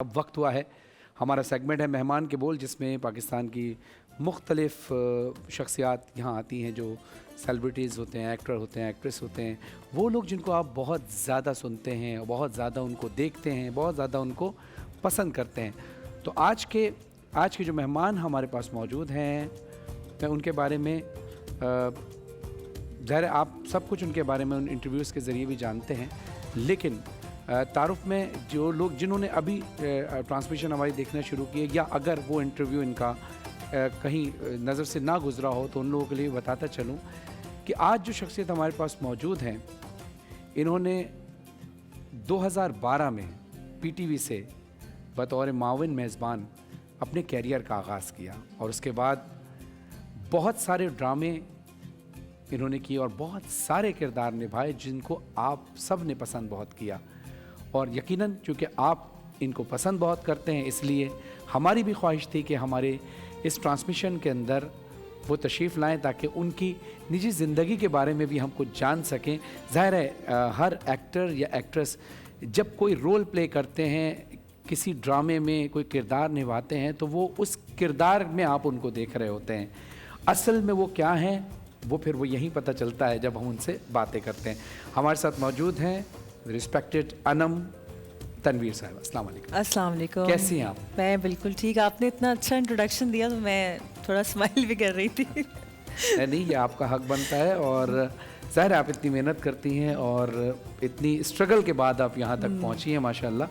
अब वक्त हुआ है, हमारा सेगमेंट है मेहमान के बोल, जिसमें पाकिस्तान की मुख्तलिफ़ शख्सियात यहाँ आती हैं जो सेलिब्रिटीज़ होते हैं, एक्टर होते हैं, एक्ट्रेस होते हैं। वो लोग जिनको आप बहुत ज़्यादा सुनते हैं, बहुत ज़्यादा उनको देखते हैं, बहुत ज़्यादा उनको पसंद करते हैं। तो आज के जो मेहमान हमारे पास मौजूद हैं, मैं उनके बारे में ज़ाहिर है आप सब कुछ उनके बारे में उन इंटरव्यूज़ के ज़रिए भी जानते हैं, लेकिन तारुफ में जो लोग जिन्होंने अभी ट्रांसमिशन हमारी देखना शुरू की है, या अगर वो इंटरव्यू इनका कहीं नज़र से ना गुज़रा हो, तो उन लोगों के लिए बताता चलूँ कि आज जो शख्सियत हमारे पास मौजूद हैं, इन्होंने 2012 में पीटीवी से बतौर माविन मेज़बान अपने कैरियर का आगाज़ किया और उसके बाद बहुत सारे ड्रामे इन्होंने किए और बहुत सारे किरदार निभाए जिनको आप सब ने पसंद बहुत किया। और यकीनन चूँकि आप इनको पसंद बहुत करते हैं, इसलिए हमारी भी ख्वाहिश थी कि हमारे इस ट्रांसमिशन के अंदर वो तशरीफ़ लाएं ताकि उनकी निजी ज़िंदगी के बारे में भी हम कुछ जान सकें। ज़ाहिर है हर एक्टर या एक्ट्रेस जब कोई रोल प्ले करते हैं, किसी ड्रामे में कोई किरदार निभाते हैं, तो वो उस किरदार में आप उनको देख रहे होते हैं। असल में वो क्या हैं, वो फिर वो यहीं पता चलता है जब हम उनसे बातें करते हैं। हमारे साथ मौजूद हैं रिस्पेक्टेड अनम तनवीर साहब। अस्सलाम वालेकुम। अस्सलाम वालेकुम। कैसी हैं आप? मैं बिल्कुल ठीक। आपने इतना अच्छा इंट्रोडक्शन दिया तो मैं थोड़ा स्माइल भी कर रही थी। नहीं, ये आपका हक बनता है और ज़ाहिर है आप इतनी मेहनत करती हैं और इतनी स्ट्रगल के बाद आप यहाँ तक पहुँची हैं माशाल्लाह।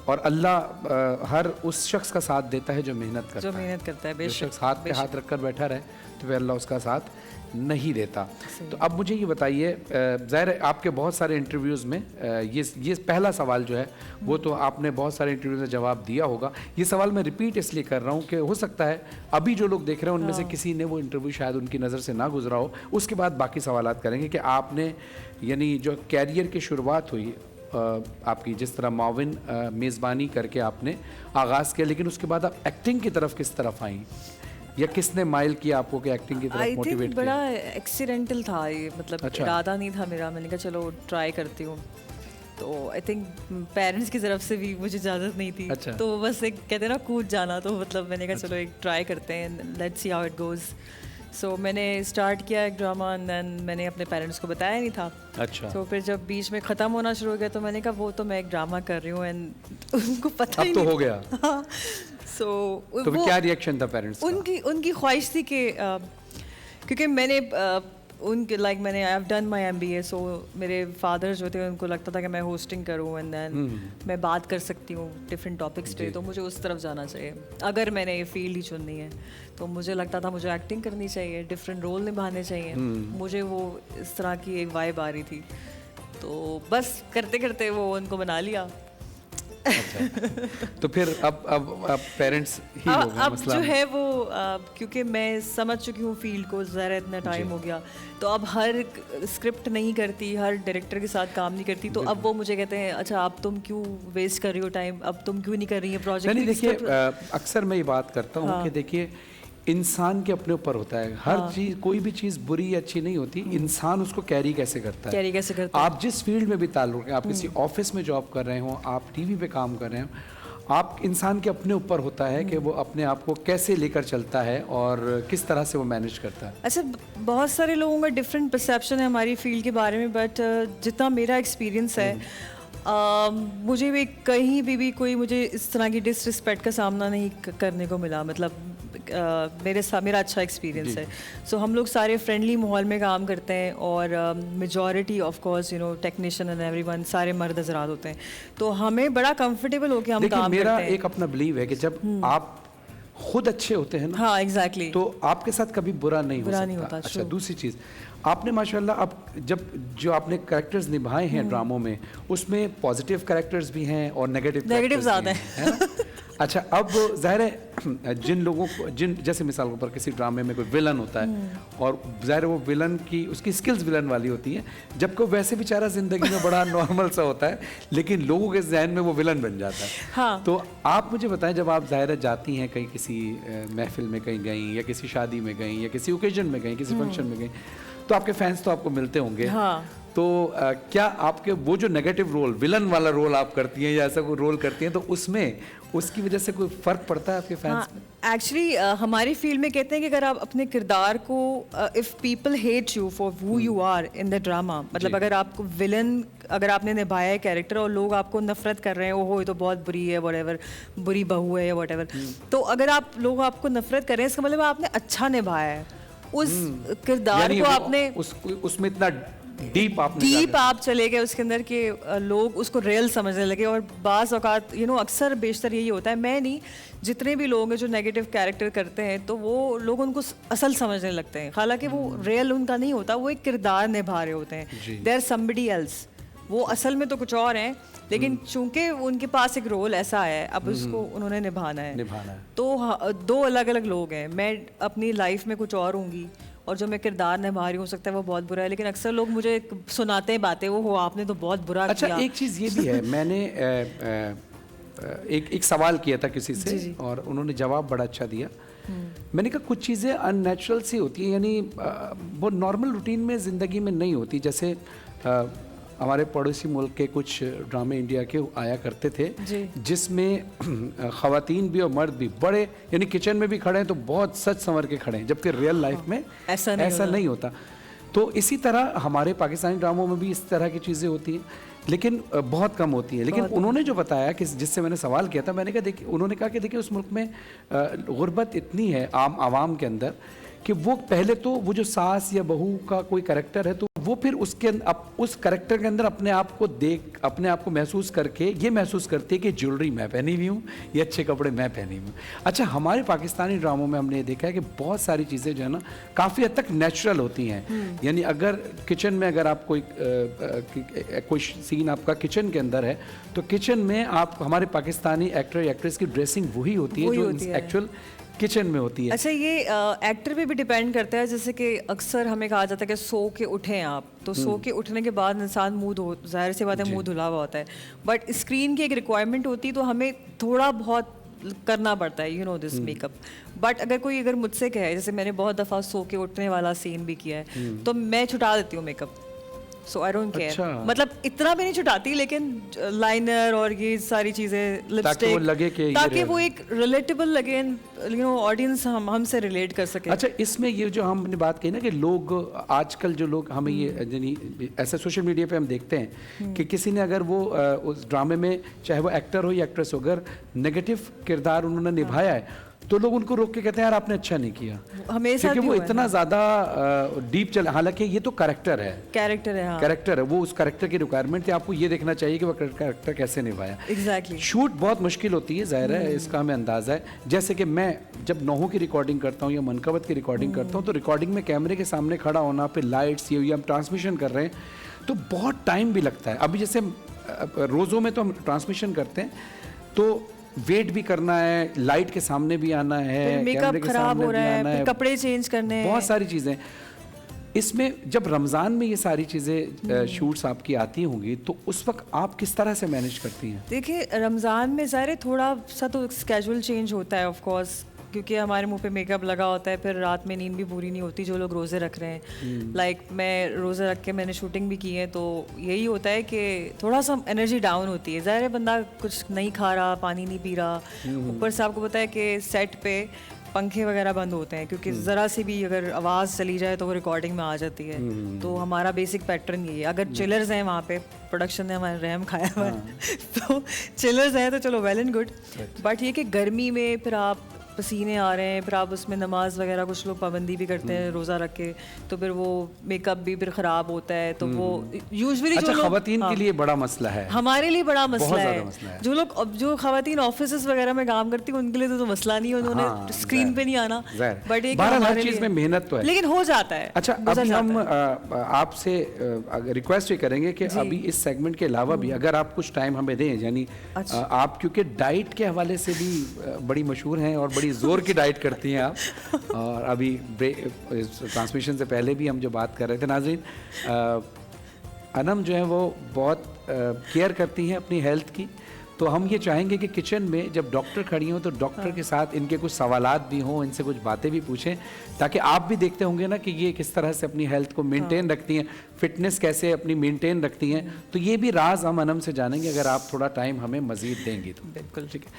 और अल्लाह हर उस शख्स का साथ देता है जो मेहनत करता है। जो शख्स हाथ पे हाथ रखकर बैठा रहे तो फिर अल्लाह उसका साथ नहीं देता। तो अब मुझे ये बताइए, ज़ाहिर है आपके बहुत सारे इंटरव्यूज़ में ये पहला सवाल जो है वो तो आपने बहुत सारे इंटरव्यूज़ में जवाब दिया होगा। ये सवाल मैं रिपीट इसलिए कर रहा हूँ कि हो सकता है अभी जो लोग देख रहे हैं उनमें से किसी ने वो इंटरव्यू शायद उनकी नज़र से ना गुजरा हो। उसके बाद बाकी सवालात करेंगे कि आपने यानी जो कैरियर की शुरुआत हुई आपकी, जिस तरह माविन मेज़बानी करके आपने आगाज़ किया, लेकिन उसके बाद आप एक्टिंग की तरफ किस तरफ आई, या किसने माइल किया आपको कि एक्टिंग की तरफ मोटिवेट किया? बड़ा एक्सीडेंटल था ये, मतलब इरादा नहीं था मेरा। मैंने कहा चलो ट्राई करती हूँ। तो आई थिंक पेरेंट्स की तरफ से भी मुझे इजाज़त नहीं थी। तो बस एक कहते हैं ना कूद जाना, तो मतलब मैंने कहा चलो एक ट्राई करते हैं, let's see how it goes. So मैंने स्टार्ट किया एक ड्रामा एंड देन मैंने अपने पेरेंट्स को बताया नहीं था। अच्छा। तो फिर जब बीच में ख़त्म होना शुरू हो गया तो मैंने कहा वो तो मैं एक ड्रामा कर रही हूँ एंड उनको पता ही नहीं। अब तो हो गया। हाँ। तो क्या रिएक्शन था पेरेंट्स का? उनकी ख्वाहिश थी कि क्योंकि मैंने मैंने I have done my MBA, so मेरे फादर जो थे उनको लगता था कि मैं होस्टिंग करूं एंड देन मैं बात कर सकती हूँ डिफरेंट टॉपिक्स पे, तो मुझे उस तरफ जाना चाहिए अगर मैंने ये फील्ड ही चुननी है। तो मुझे लगता था मुझे एक्टिंग करनी चाहिए, डिफरेंट रोल निभाने चाहिए। मुझे वो इस तरह की एक वाइब आ रही थी, तो बस करते करते वो उनको बना लिया। अच्छा। तो फिर अब पेरेंट्स ही लोग हैं अब मसला जो है वो क्योंकि मैं समझ चुकी हूँ फील्ड को, ज़रा इतना टाइम हो गया, तो अब हर स्क्रिप्ट नहीं करती, हर डायरेक्टर के साथ काम नहीं करती। तो अब वो मुझे कहते हैं अच्छा अब तुम क्यों वेस्ट कर रही हो टाइम, अब तुम क्यों नहीं कर रही है प्रोजेक्ट। नहीं, देखिए अक्सर मैं ये बात करता हूँ कि देखिए इंसान के अपने ऊपर होता है हर चीज़, कोई भी चीज़ बुरी या अच्छी नहीं होती, इंसान उसको कैरी कैसे करता है। आप जिस फील्ड में भी ताल्लुक है, आप किसी ऑफिस में जॉब कर रहे हो, आप टीवी पे काम कर रहे हो, आप इंसान के अपने ऊपर होता है कि वो अपने आप को कैसे लेकर चलता है और किस तरह से वो मैनेज करता है। अच्छा, बहुत सारे लोगों का डिफरेंट परसेप्शन है हमारी फील्ड के बारे में, बट जितना मेरा एक्सपीरियंस है मुझे भी कहीं भी कोई मुझे इस तरह की डिसरिस्पेक्ट का सामना नहीं करने को मिला। मतलब मेरा अच्छा एक्सपीरियंस है। सो हम लोग सारे फ्रेंडली माहौल में काम करते हैं और majority of course technician and everyone सारे मर्द हज़रात होते हैं, तो हमें बड़ा कंफर्टेबल होकर हम काम करते हैं। मेरा एक अपना बिलीव है कि जब आप खुद अच्छे होते हैं ना, हाँ एग्जैक्टली, तो आपके साथ कभी बुरा नहीं होता। अच्छा, दूसरी चीज़ आपने माशाल्लाह अब जो आपने कैरेक्टर्स निभाए हैं ड्रामों में, उसमें पॉजिटिव कैरेक्टर्स भी हैं और नेगेटिव ज़्यादा हैं। अच्छा, अब ज़ाहिर है जिन लोगों को जैसे मिसाल के ऊपर किसी ड्रामे में कोई विलन होता है और ज़ाहिर वो विलन की उसकी स्किल्स विलन वाली होती हैं, जबकि वैसे बेचारा ज़िंदगी में बड़ा नॉर्मल सा होता है, लेकिन लोगों के जहन में वो विलन बन जाता है। हाँ। तो आप मुझे बताएं, जब आप ज़ाहिर जाती हैं कहीं किसी महफिल में कहीं गई, या किसी शादी में गई, या किसी ओकेजन में गई, किसी फंक्शन में गई, तो आपके फैंस तो आपको मिलते होंगे। हाँ। तो क्या आपके वो जो नेगेटिव रोल, विलन वाला रोल आप करती हैं या ऐसा कोई रोल करती हैं, तो उसमें उसकी वजह से कोई फर्क पड़ता है आपके फैंस में? एक्चुअली हमारी फील्ड में कहते हैं कि अगर आप अपने किरदार को, if people hate you for who you are in the drama, मतलब अगर आपको विलन अगर आपने निभाया है कैरेक्टर और लोग आपको नफरत कर रहे हैं, ओहो ये तो बहुत बुरी है, व्हाटएवर, बुरी बहू है या व्हाटएवर, तो अगर आप लोग आपको नफरत कर रहे हैं इसका मतलब आपने अच्छा निभाया है उस किरदार को, आपने उसमें इतना डीप आप चले गए उसके अंदर कि लोग उसको रियल समझने लगे। और बाज़ औक़ात अक्सर बेशतर यही होता है, मैं नहीं, जितने भी लोग हैं जो नेगेटिव कैरेक्टर करते हैं तो वो लोग उनको असल समझने लगते हैं, हालांकि वो रियल उनका नहीं होता, वो एक किरदार निभा रहे होते हैं, देयर समबडी एल्स, वो असल में तो कुछ और हैं, लेकिन चूंकि उनके पास एक रोल ऐसा है, अब उसको उन्होंने निभाना है। तो दो अलग अलग लोग हैं, मैं अपनी लाइफ में कुछ और होंगी और जो मैं किरदार निभा रही हूँ, सकता है वो बहुत बुरा है, लेकिन अक्सर लोग मुझे सुनाते हैं बातें, वो हो आपने तो बहुत बुरा अच्छा किया। एक चीज़ ये भी है, मैंने एक सवाल किया था किसी से और उन्होंने जवाब बड़ा अच्छा दिया। मैंने कहा कुछ चीज़ें अननेचुरल सी होती हैं, यानी वो नॉर्मल रूटीन में ज़िंदगी में नहीं होती। जैसे हमारे पड़ोसी मुल्क के कुछ ड्रामे इंडिया के आया करते थे जिसमें ख़वातीन भी और मर्द भी बड़े, यानी किचन में भी खड़े हैं तो बहुत सच संवर के खड़े हैं, जबकि रियल लाइफ में ऐसा नहीं होता। तो इसी तरह हमारे पाकिस्तानी ड्रामों में भी इस तरह की चीज़ें होती हैं, लेकिन बहुत कम होती है। लेकिन उन्होंने जो बताया कि जिससे मैंने सवाल किया था, मैंने कहा देखिए, उन्होंने कहा कि देखिए उस मुल्क में गुर्बत इतनी है आम आवाम के अंदर कि वो पहले तो वो जो सास या बहू का कोई करैक्टर है तो वो फिर उसके उस करैक्टर के अंदर अपने आप को देख, अपने आप को महसूस करके ये महसूस करती है कि ज्वेलरी मैं पहनी हुई हूँ, ये अच्छे कपड़े मैं पहनी हुई हूँ। अच्छा, हमारे पाकिस्तानी ड्रामों में हमने ये देखा है कि बहुत सारी चीज़ें जो है ना काफ़ी हद तक नेचुरल होती हैं। यानी अगर किचन में अगर आप कोई सीन आपका किचन के अंदर है तो किचन में आप हमारे पाकिस्तानी एक्टर या एक्ट्रेस की ड्रेसिंग वही होती है जो एक्चुअल किचन में होती है। अच्छा, ये एक्टर पे भी डिपेंड करता है, जैसे कि अक्सर हमें कहा जाता है कि सो के उठें आप, तो सो के उठने के बाद इंसान मुंह जाहिर सी बात है मुंह धुला हुआ होता है, बट स्क्रीन की एक रिक्वायरमेंट होती है तो हमें थोड़ा बहुत करना पड़ता है दिस मेकअप। बट अगर मुझसे कहे, जैसे मैंने बहुत दफ़ा सो के उठने वाला सीन भी किया है तो मैं छुटा देती हूँ makeup, so I don't care. मतलब इतना भी नहीं छुटाती, लेकिन लाइनर और ये सारी चीज़ें, लिपस्टिक, ताकि वो एक रिलेटेबल लगे, ऑडियंस हमसे रिलेट कर सके। अच्छा, इसमें ये जो हमने बात कही ना कि लोग आजकल जो लोग हमें ये ऐसा सोशल मीडिया पे हम देखते हैं कि किसी ने अगर वो उस ड्रामे में चाहे वो एक्टर हो या एक्ट्रेस हो, अगर नेगेटिव किरदार उन्होंने निभाया है तो लोग उनको रोक के कहते हैं यार आपने अच्छा नहीं किया, हमेशा क्योंकि वो इतना ज़्यादा डीप चला। हालांकि ये तो कैरेक्टर है, कैरेक्टर है, वो उस कैरेक्टर की रिक्वायरमेंट थी, आपको ये देखना चाहिए कि वो कैरेक्टर कैसे निभाया। एग्जैक्टली। शूट बहुत मुश्किल होती है, जाहिर है, इसका हमें अंदाज़ा है। जैसे कि मैं जब नोहों की रिकॉर्डिंग करता हूँ या मनकबत की रिकॉर्डिंग करता हूँ तो रिकॉर्डिंग में कैमरे के सामने खड़ा होना, फिर लाइट्स, ये हम ट्रांसमिशन कर रहे हैं तो बहुत टाइम भी लगता है। अभी जैसे रोज़ों में तो हम ट्रांसमिशन करते हैं तो वेट भी करना है, लाइट के सामने भी आना है, मेकअप खराब हो रहा है, फिर कपड़े चेंज करने हैं, बहुत सारी चीज़ें। इसमें जब रमज़ान में ये सारी चीज़ें शूट्स आपकी आती होंगी तो उस वक्त आप किस तरह से मैनेज करती हैं? देखिए, रमज़ान में ज़ाहिर थोड़ा सा तो स्केड्यूल चेंज होता है ऑफ कोर्स, क्योंकि हमारे मुंह पे मेकअप लगा होता है, फिर रात में नींद भी पूरी नहीं होती जो लोग रोज़े रख रहे हैं। लाइक मैं रोज़े रख के मैंने शूटिंग भी की है, तो यही होता है कि थोड़ा सा एनर्जी डाउन होती है। ज़ाहिर है बंदा कुछ नहीं खा रहा, पानी नहीं पी रहा, ऊपर से आपको पता है कि सेट पे पंखे वगैरह बंद होते हैं, क्योंकि ज़रा सी भी अगर आवाज़ चली जाए तो वो रिकॉर्डिंग में आ जाती है। तो हमारा बेसिक पैटर्न यही है। अगर चिलर्स हैं वहाँ पे, प्रोडक्शन ने हमारे रहम खाया हुआ है तो चिलर्स हैं तो चलो वेल एंड गुड। बट ये कि गर्मी में फिर आप पसीने आ रहे हैं, फिर आप उसमें नमाज वगैरह कुछ लोग पाबंदी भी करते हैं रोज़ा रख के, तो फिर वो मेकअप भी फिर ख़राब होता है। तो वो यूजुअली अच्छा, ख़वातीन के लिए बड़ा मसला है, हमारे लिए बड़ा मसला है। जो ख़वातीन ऑफिस वगैरह में काम करती है उनके लिए तो मसला नहीं है, उन्होंने स्क्रीन पे नहीं आना, बट एक हर चीज़ में मेहनत तो है, लेकिन हो जाता है। अच्छा, अभी हम आपसे रिक्वेस्ट ये करेंगे कि अभी इस सेगमेंट के अलावा भी अगर आप कुछ टाइम हमें दें, यानी आप क्योंकि डाइट के हवाले से भी बड़ी मशहूर हैं और जोर की डाइट करती हैं आप, और अभी ट्रांसमिशन से पहले भी हम जो बात कर रहे थे नाज़रीन, अनम जो है वो बहुत केयर करती हैं अपनी हेल्थ की, तो हम ये चाहेंगे कि किचन में जब डॉक्टर खड़ी हों तो डॉक्टर के साथ इनके कुछ सवालात भी हों, इनसे कुछ बातें भी पूछें, ताकि आप भी देखते होंगे ना कि ये किस तरह से अपनी हेल्थ को मेंटेन रखती हैं, फिटनेस कैसे अपनी मेंटेन रखती हैं। तो ये भी राज हम अनम से जानेंगे अगर आप थोड़ा टाइम हमें मज़ीद देंगी तो। बिल्कुल। ठीक है।